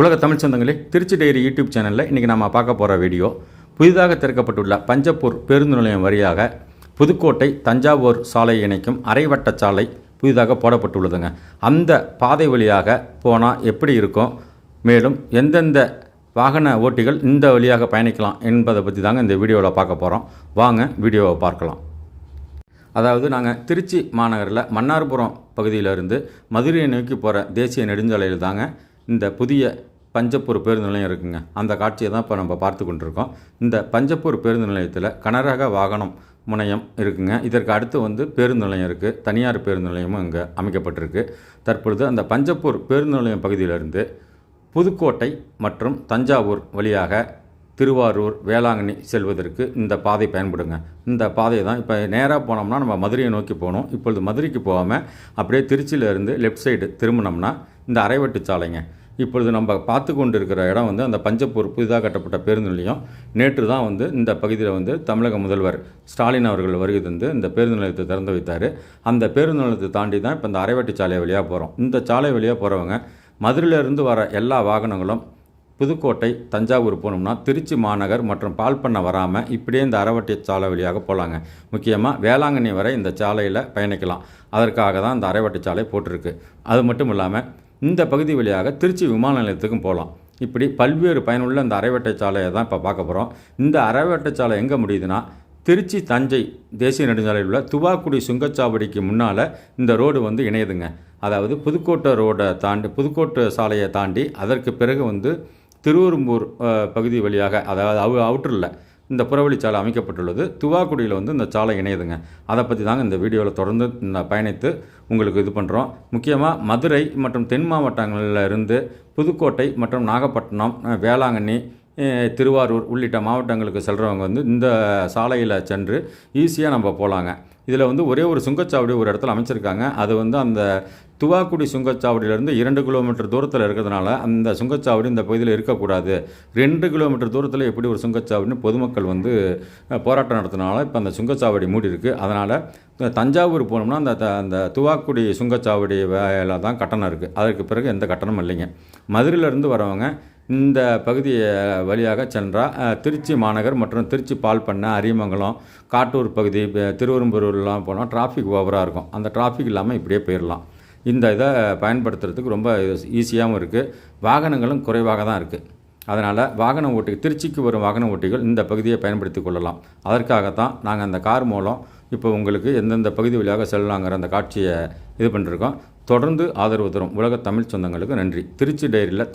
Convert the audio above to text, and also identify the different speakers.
Speaker 1: உலக தமிழ் சொந்தங்களே, Trichy diary YouTube சேனலில் இன்றைக்கி நம்ம பார்க்க போகிற வீடியோ, புதிதாக திறக்கப்பட்டுள்ள பஞ்சப்பூர் பேருந்து நிலையம் வழியாக புதுக்கோட்டை தஞ்சாவூர் சாலை இணைக்கும் அரைவட்ட சாலை புதிதாக போடப்பட்டுள்ளதுங்க. அந்த பாதை வழியாக போனால் எப்படி இருக்கும், மேலும் எந்தெந்த வாகன ஓட்டிகள் இந்த வழியாக பயணிக்கலாம் என்பதை பற்றி தாங்க இந்த வீடியோவில் பார்க்க போகிறோம். வாங்க வீடியோவை பார்க்கலாம். அதாவது நாங்கள் திருச்சி மாநகரில் மன்னார்புரம் பகுதியிலிருந்து மதுரையை நோக்கி போகிற தேசிய நெடுஞ்சாலையில் தாங்க இந்த புதிய பஞ்சப்பூர் பேருந்து நிலையம் இருக்குங்க. அந்த காட்சியை தான் இப்போ நம்ம பார்த்து கொண்டிருக்கோம். இந்த பஞ்சப்பூர் பேருந்து நிலையத்தில் கனரக வாகனம் முனையம் இருக்குங்க. இதற்கு அடுத்து பேருந்து நிலையம் இருக்குது. தனியார் பேருந்து நிலையமும் இங்கே அமைக்கப்பட்டிருக்கு. தற்பொழுது அந்த பஞ்சப்பூர் பேருந்து நிலையம் பகுதியிலிருந்து புதுக்கோட்டை மற்றும் தஞ்சாவூர் வழியாக திருவாரூர், வேளாங்கண்ணி செல்வதற்கு இந்த பாதை பயன்படுங்க. இந்த பாதை தான் இப்போ நேராக போனோம்னா நம்ம மதுரையை நோக்கி போகணும். இப்பொழுது மதுரைக்கு போகாமல் அப்படியே திருச்சியிலேருந்து லெஃப்ட் சைடு திரும்பினோம்னா இந்த அரைவட்டு சாலைங்க. இப்பொழுது நம்ம பார்த்து கொண்டு இருக்கிற இடம் அந்த பஞ்சப்பூர் புதிதாக கட்டப்பட்ட பேருந்து நிலையம். நேற்று தான் இந்த பகுதியில் தமிழக முதல்வர் ஸ்டாலின் அவர்கள் வருகை தந்து இந்த பேருந்து நிலையத்தை திறந்து வைத்தார். அந்த பேருந்து நிலையத்தை தாண்டி தான் இப்போ இந்த அரைவட்டு சாலை வழியாக போகிறோம். இந்த சாலை வழியாக போகிறவங்க மதுரையிலேருந்து வர எல்லா வாகனங்களும் புதுக்கோட்டை, தஞ்சாவூர் போகணும்னா திருச்சி மாநகர் மற்றும் பால் பண்ண வராமல் இப்படியே இந்த அரைவட்டி சாலை வழியாக போகலாங்க. முக்கியமாக வேளாங்கண்ணி வரை இந்த சாலையில் பயணிக்கலாம். அதற்காக தான் இந்த அரைவட்டி சாலை போட்டிருக்கு. அது மட்டும் இல்லாமல் இந்த பகுதி வழியாக திருச்சி விமான நிலையத்துக்கும் போகலாம். இப்படி பல்வேறு பயனுள்ள இந்த அரைவட்டை சாலையை தான் இப்போ பார்க்க போகிறோம். இந்த அரைவட்டை சாலை எங்கே முடியுதுன்னா திருச்சி தஞ்சை தேசிய நெடுஞ்சாலையில் உள்ள துவாக்குடி சுங்கச்சாவடிக்கு முன்னால் இந்த ரோடு இணையுதுங்க. அதாவது புதுக்கோட்டை ரோடை தாண்டி, புதுக்கோட்டை சாலையை தாண்டி அதற்கு பிறகு திருவெரும்பூர் பகுதி வழியாக, அதாவது அவுட்டரில் இந்த புறவழிச்சாலை அமைக்கப்பட்டுள்ளது. துவாக்குடியில் இந்த சாலை இணையுதுங்க. அதை பற்றி தாங்க இந்த வீடியோவில் தொடர்ந்து பயணித்து உங்களுக்கு இது பண்ணுறோம். முக்கியமாக மதுரை மற்றும் தென் மாவட்டங்களில் இருந்து புதுக்கோட்டை மற்றும் நாகப்பட்டினம், வேளாங்கண்ணி, திருவாரூர் உள்ளிட்ட மாவட்டங்களுக்கு செல்கிறவங்க இந்த சாலையில் சென்று ஈஸியாக நம்ம போகலாங்க. இதில் ஒரே ஒரு சுங்கச்சாவடி ஒரு இடத்துல அமைச்சிருக்காங்க. அது அந்த துவாக்குடி சுங்கச்சாவடியிலேருந்து 2 கிலோமீட்டர் தூரத்தில் இருக்கிறதுனால அந்த சுங்கச்சாவடி இந்த பகுதியில் இருக்கக்கூடாது. 2 கிலோமீட்டர் தூரத்தில் எப்படி ஒரு சுங்கச்சாவடின்னு பொதுமக்கள் போராட்டம் நடத்தினால இப்போ அந்த சுங்கச்சாவடி மூடி இருக்குது. அதனால் தஞ்சாவூர் போனோம்னா அந்த துவாக்குடி சுங்கச்சாவடி வேலை தான் கட்டணம் இருக்குது. அதற்கு பிறகு எந்த கட்டணமும் இல்லைங்க. மதுரையிலேருந்து வரவங்க இந்த பகுதி வழியாக சென்றால் திருச்சி மாநகர் மற்றும் திருச்சி பால் பண்ணை, அரியமங்கலம், காட்டூர் பகுதி, திருவெரும்பூர்லாம் போனால் டிராஃபிக் ஓவராக இருக்கும். அந்த டிராஃபிக் இல்லாமல் இப்படியே போயிடலாம். இந்த இதை பயன்படுத்துறதுக்கு ரொம்ப ஈஸியாகவும் இருக்குது. வாகனங்களும் குறைவாக தான் இருக்குது. அதனால் வாகன ஓட்டிகள், திருச்சிக்கு வரும் வாகன ஓட்டிகள் இந்த பகுதியை பயன்படுத்தி கொள்ளலாம். அதற்காகத்தான் நாங்கள் அந்த கார் மூலம் இப்போ உங்களுக்கு எந்தெந்த பகுதி வழியாக செல்லலாங்கிற அந்த காட்சியை இது பண்ணிருக்கோம். தொடர்ந்து ஆதரவு தரும் உலக தமிழ் சொந்தங்களுக்கு நன்றி. திருச்சி டைரியில்